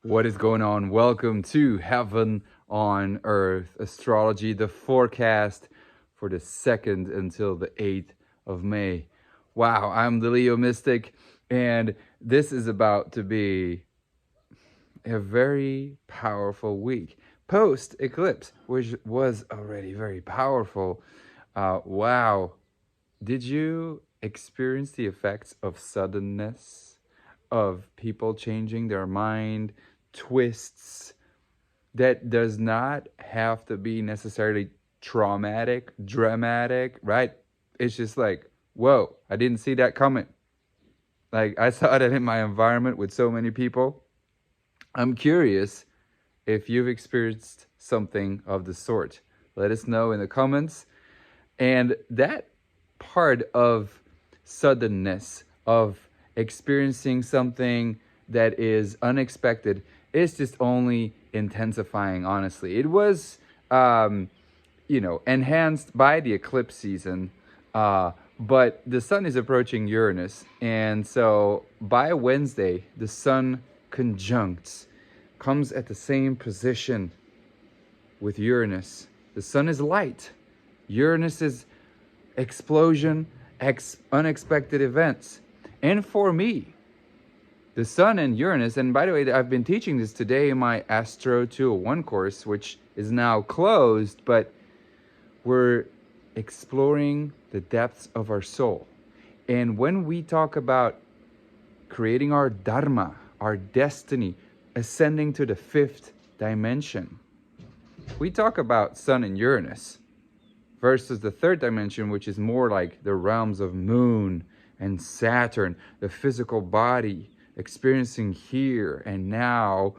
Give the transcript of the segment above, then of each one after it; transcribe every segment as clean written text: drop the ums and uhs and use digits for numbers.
What is going on? Welcome to Heaven on Earth Astrology, the forecast for the 2nd until the 8th of May. Wow, I'm the Leo Mystic, and this is about to be a very powerful week. Post eclipse, which was already very powerful. Wow. Did you experience the effects of suddenness, of people changing their mind, twists that does not have to be necessarily traumatic, dramatic, right? It's just like, whoa, I didn't see that coming. Like, I saw that in my environment with so many people. I'm curious if you've experienced something of the sort. Let us know in the comments. And that part of suddenness, of experiencing something that is unexpected, is just only intensifying, honestly. It was, enhanced by the eclipse season, but the sun is approaching Uranus. And so by Wednesday, the sun conjuncts, comes at the same position with Uranus. The sun is light. Uranus is explosion, unexpected events. And for me, the sun and Uranus, and by the way, I've been teaching this today in my Astro 201 course, which is now closed, but we're exploring the depths of our soul. And when we talk about creating our dharma, our destiny, ascending to the 5th dimension, we talk about Sun and Uranus versus the 3rd dimension, which is more like the realms of Moon and Saturn, the physical body experiencing here and now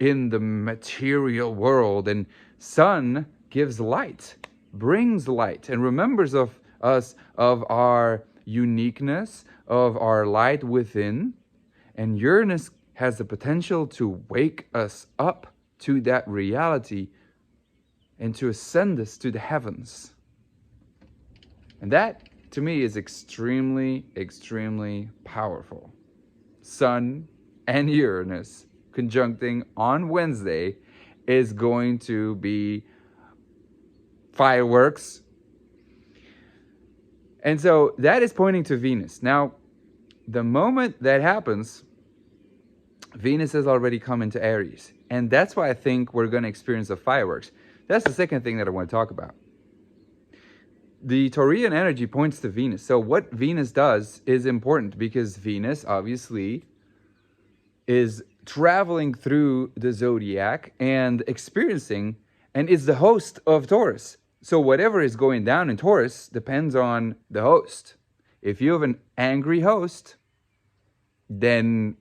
in the material world. And Sun gives light, brings light, and remembers of us of our uniqueness, of our light within. And Uranus has the potential to wake us up to that reality and to ascend us to the heavens. And that, to me, is extremely, extremely powerful. Sun and Uranus conjuncting on Wednesday is going to be fireworks. And so that is pointing to Venus. Now, the moment that happens, Venus has already come into Aries. And that's why I think we're going to experience the fireworks. That's the second thing that I want to talk about. The Taurian energy points to Venus. So what Venus does is important because Venus, obviously, is traveling through the zodiac and experiencing, and is the host of Taurus. So whatever is going down in Taurus depends on the host. If you have an angry host, then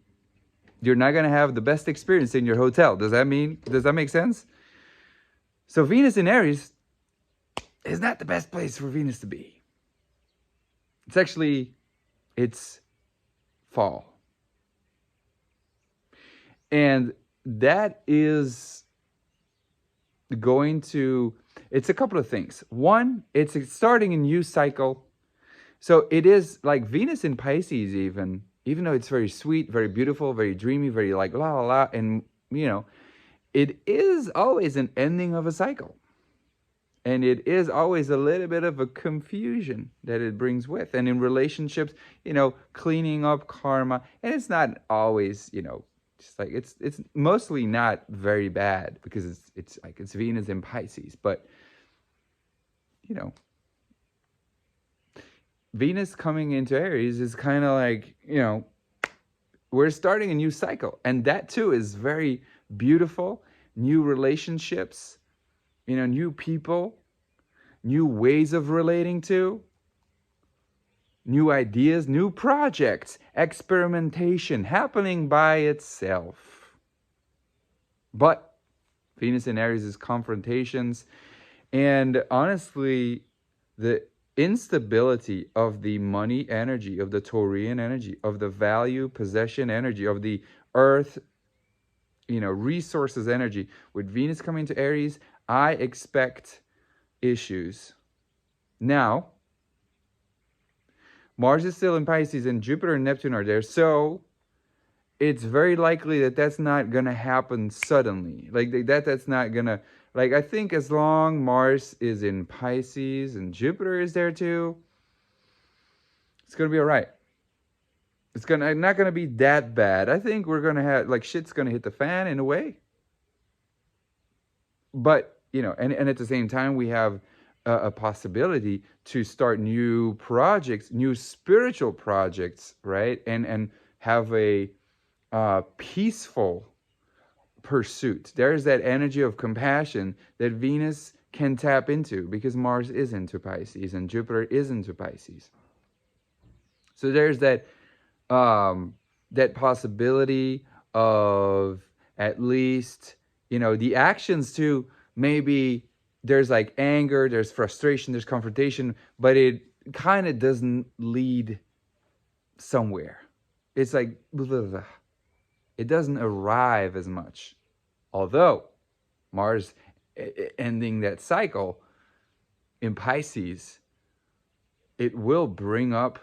you're not going to have the best experience in your hotel. Does that make sense? So Venus in Aries is not the best place for Venus to be. It's fall. And that is it's a couple of things. One, it's starting a new cycle. So it is like Venus in Pisces, even though it's very sweet, very beautiful, very dreamy, very like la la la, and it is always an ending of a cycle. And it is always a little bit of a confusion that it brings with. And in relationships, cleaning up karma. And it's not always, just like it's mostly not very bad because it's Venus in Pisces. But, Venus coming into Aries is kind of like, we're starting a new cycle. And that too is very beautiful. New relationships, new people, new ways of relating to, new ideas, new projects, experimentation happening by itself. But Venus in Aries is confrontations. And honestly, the instability of the money energy, of the Taurian energy, of the value, possession energy, of the earth, resources energy. With Venus coming to Aries, I expect issues. Now, Mars is still in Pisces and Jupiter and Neptune are there. So it's very likely that that's not gonna happen suddenly. Like that's not gonna, like, I think as long Mars is in Pisces and Jupiter is there too, it's gonna be all right. It's gonna not gonna be that bad. I think we're gonna have, like, shit's gonna hit the fan in a way, but and at the same time we have a possibility to start new projects, new spiritual projects, right? And have a peaceful pursuit. There's that energy of compassion that Venus can tap into, because Mars is into Pisces and Jupiter is into Pisces. So there's that possibility of, at least, the actions to, maybe there's like anger, there's frustration, there's confrontation, but it kind of doesn't lead somewhere. It's like, blah, blah, blah. It doesn't arrive as much. Although Mars ending that cycle in Pisces, it will bring up,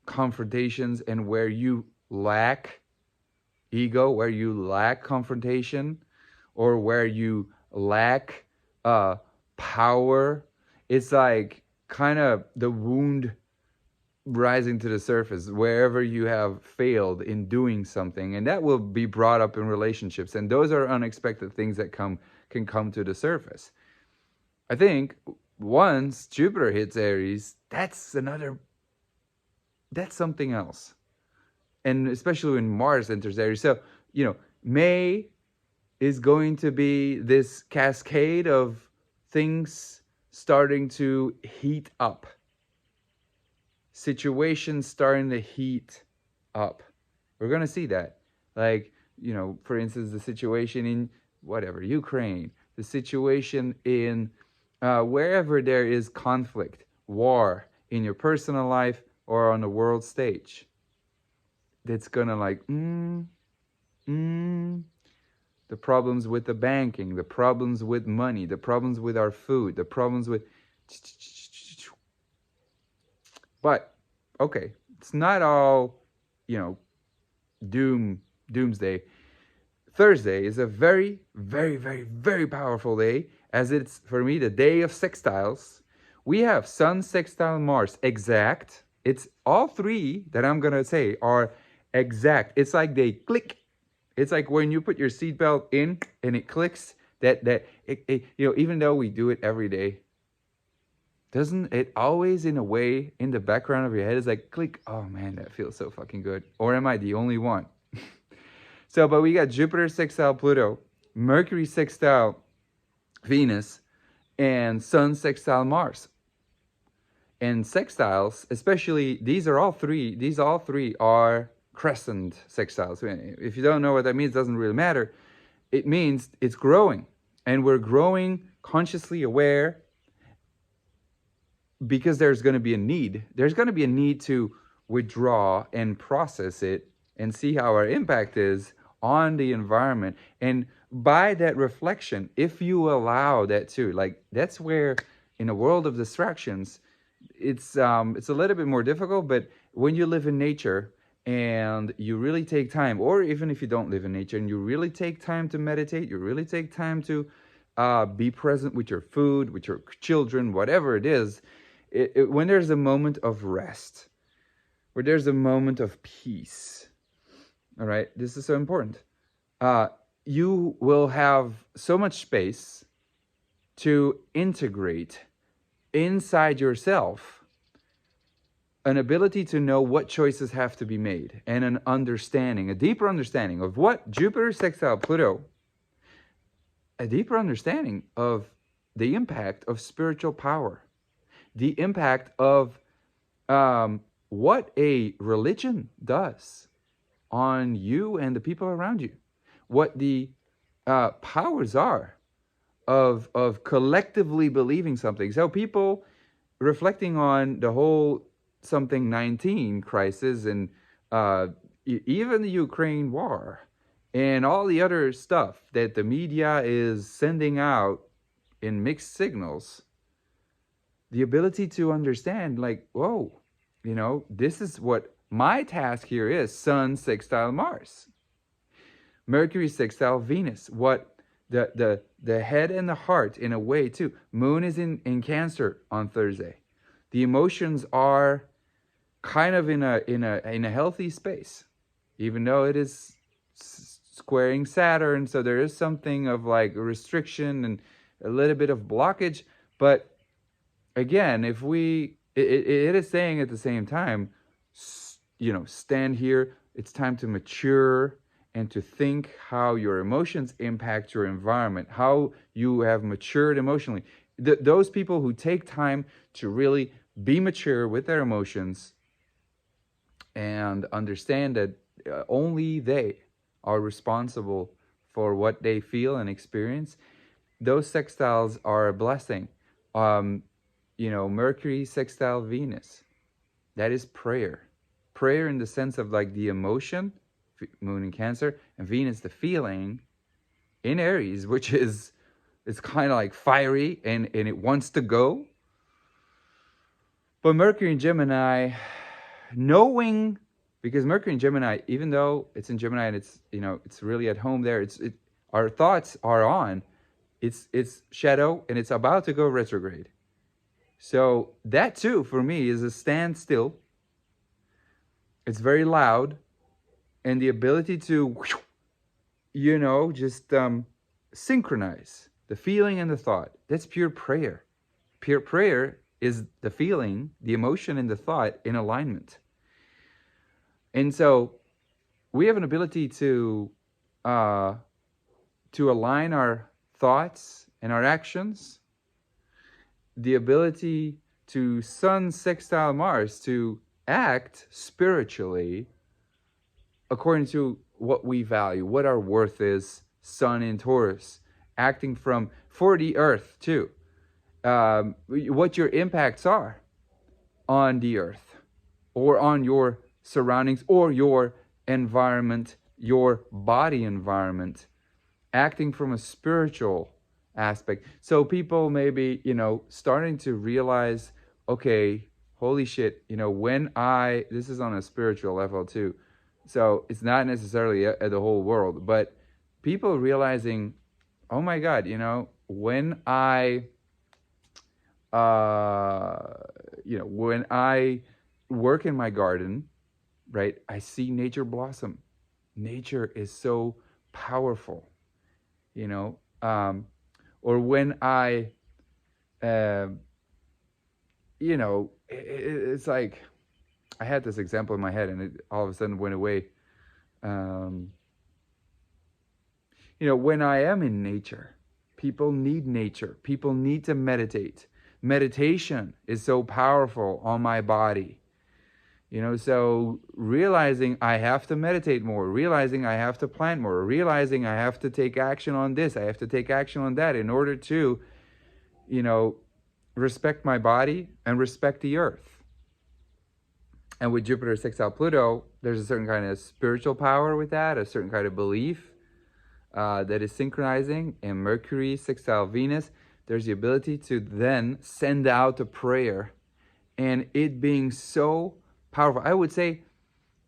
confrontations, and where you lack ego, where you lack confrontation, or where you lack power, it's like kind of the wound rising to the surface wherever you have failed in doing something, and that will be brought up in relationships, and those are unexpected things that can come to the surface. I think once Jupiter hits Aries, that's something else, and especially when Mars enters Aries. So May is going to be this cascade of things starting to heat up. Situations starting to heat up. We're going to see that. Like, for instance, the situation in whatever, Ukraine, the situation in wherever there is conflict, war, in your personal life or on the world stage. That's going to like, the problems with the banking, the problems with money, the problems with our food, the problems with... But, okay, it's not all, doomsday. Thursday is a very, very, very, very powerful day, as it's, for me, the day of sextiles. We have Sun sextile Mars, exact. It's all three that I'm going to say are exact. It's like they click. It's like when you put your seatbelt in and it clicks, even though we do it every day, doesn't it always, in a way, in the background of your head, is like, click, oh man, that feels so fucking good. Or am I the only one? So, but we got Jupiter sextile Pluto, Mercury sextile Venus, and Sun sextile Mars. And sextiles, especially, these all three are crescent sextiles. If you don't know what that means, it doesn't really matter. It means it's growing, and we're growing consciously aware, because there's going to be a need. There's going to be a need to withdraw and process it and see how our impact is on the environment. And by that reflection, if you allow that too, like, that's where, in a world of distractions, it's a little bit more difficult. But when you live in nature and you really take time, or even if you don't live in nature and you really take time to meditate, you really take time to be present with your food, with your children, whatever it is, when there's a moment of rest, where there's a moment of peace, all right, this is so important. You will have so much space to integrate inside yourself an ability to know what choices have to be made, and an understanding, a deeper understanding of what Jupiter sextile Pluto, a deeper understanding of the impact of spiritual power, the impact of what a religion does on you and the people around you, what the powers are of collectively believing something. So people reflecting on the whole something 19 crisis, and even the Ukraine war and all the other stuff that the media is sending out in mixed signals, the ability to understand, like, whoa, this is what my task here is Sun sextile Mars, Mercury sextile Venus. What the head and the heart in a way too. Moon is in Cancer on Thursday. The emotions are kind of in a healthy space, even though it is squaring Saturn, so there is something of like restriction and a little bit of blockage. But again, if it is saying at the same time, stand here. It's time to mature and to think how your emotions impact your environment, how you have matured emotionally. Those people who take time to really be mature with their emotions and understand that only they are responsible for what they feel and experience, those sextiles are a blessing. Mercury sextile Venus, that is prayer. Prayer in the sense of like the emotion, Moon in Cancer, and Venus, the feeling in Aries, which is, it's kind of like fiery and it wants to go. But Mercury in Gemini, knowing, because Mercury in Gemini, even though it's in Gemini and it's really at home there, our thoughts are on, it's shadow and it's about to go retrograde. So that too, for me, is a standstill. It's very loud, and the ability to, just synchronize the feeling and the thought. That's pure prayer. Pure prayer is the feeling, the emotion, and the thought in alignment. And so we have an ability to align our thoughts and our actions, the ability to Sun sextile Mars, to act spiritually according to what we value, what our worth is. Sun in Taurus, acting for the earth too, what your impacts are on the earth or on your surroundings or your environment, your body environment, acting from a spiritual aspect. So people may be, starting to realize, okay, holy shit, this is on a spiritual level too. So it's not necessarily at the whole world, but people realizing, oh my God, when I work in my garden, right, I see nature blossom. Nature is so powerful, or when I, it's like, I had this example in my head and it all of a sudden went away. When I am in nature, people need nature. People need to meditate. Meditation is so powerful on my body. So realizing I have to meditate more, realizing I have to plant more, realizing I have to take action on this, I have to take action on that in order to, respect my body and respect the earth. And with Jupiter sextile Pluto, there's a certain kind of spiritual power with that, a certain kind of belief that is synchronizing. And Mercury sextile Venus, there's the ability to then send out a prayer, and it being so powerful. I would say,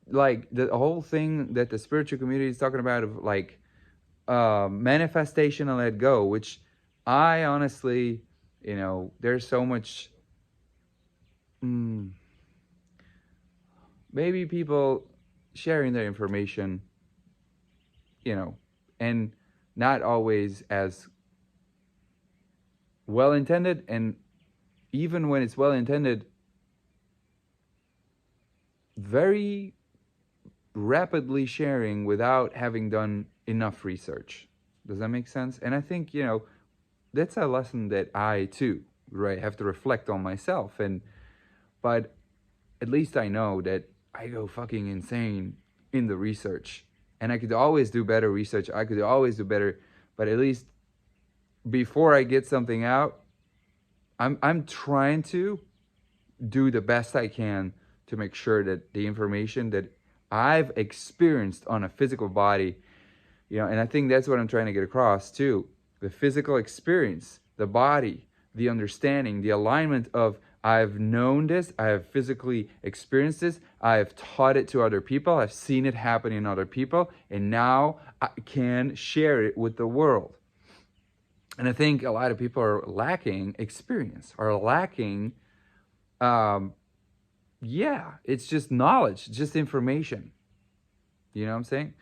like, the whole thing that the spiritual community is talking about of like manifestation and let go, which I honestly, there's so much maybe people sharing their information, and not always as well intended, and even when it's well intended, very rapidly sharing without having done enough research. Does that make sense? And I think, that's a lesson that I too, right, have to reflect on myself. But at least I know that I go fucking insane in the research, and I could always do better research. I could always do better, but at least before I get something out, I'm trying to do the best I can to make sure that the information that I've experienced on a physical body, and I think that's what I'm trying to get across too. The physical experience, the body, the understanding, the alignment of I've known this. I have physically experienced this. I have taught it to other people. I've seen it happen in other people. And now I can share it with the world. And I think a lot of people are lacking experience, are lacking, it's just knowledge, just information. You know what I'm saying?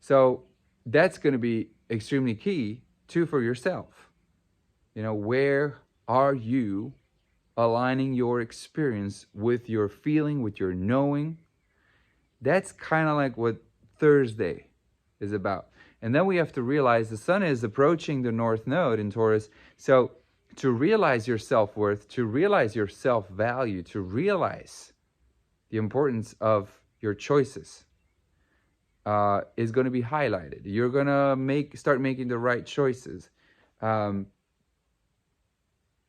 So that's going to be extremely key too for yourself. You know, where are you aligning your experience with your feeling, with your knowing? That's kind of like what Thursday is about. And then we have to realize the sun is approaching the North Node in Taurus. So to realize your self-worth, to realize your self-value, to realize the importance of your choices is going to be highlighted. You're going to start making the right choices. And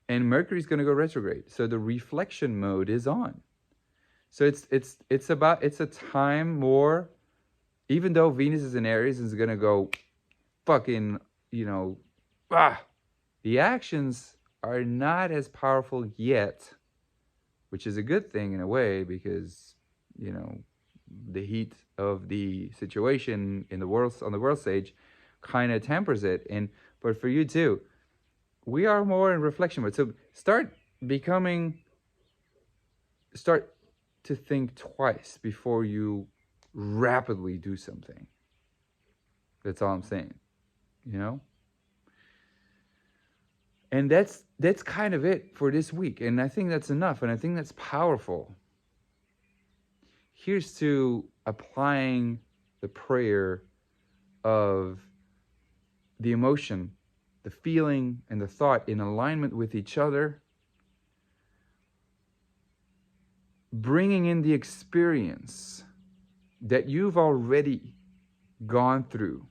Mercury is going to go retrograde. So the reflection mode is on. So it's a time more, even though Venus is in Aries and is going to go fucking, the actions are not as powerful yet, which is a good thing in a way, because, the heat of the situation in the world, on the world stage, kind of tempers it. But for you too, we are more in reflection mode. So start to think twice before you rapidly do something. That's all I'm saying, And that's kind of it for this week. And I think that's enough. And I think that's powerful. Here's to applying the prayer of the emotion, the feeling, and the thought in alignment with each other, bringing in the experience that you've already gone through,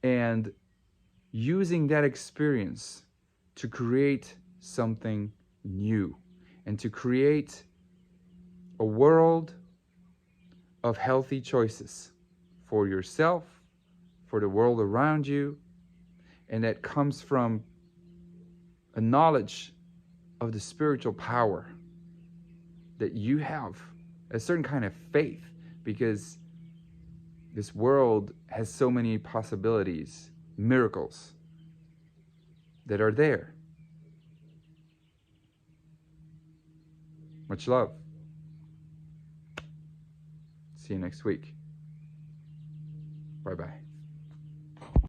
and using that experience to create something new and to create a world of healthy choices for yourself, for the world around you, and that comes from a knowledge of the spiritual power that you have, a certain kind of faith, because this world has so many possibilities, miracles that are there. Much love. See you next week. Bye-bye.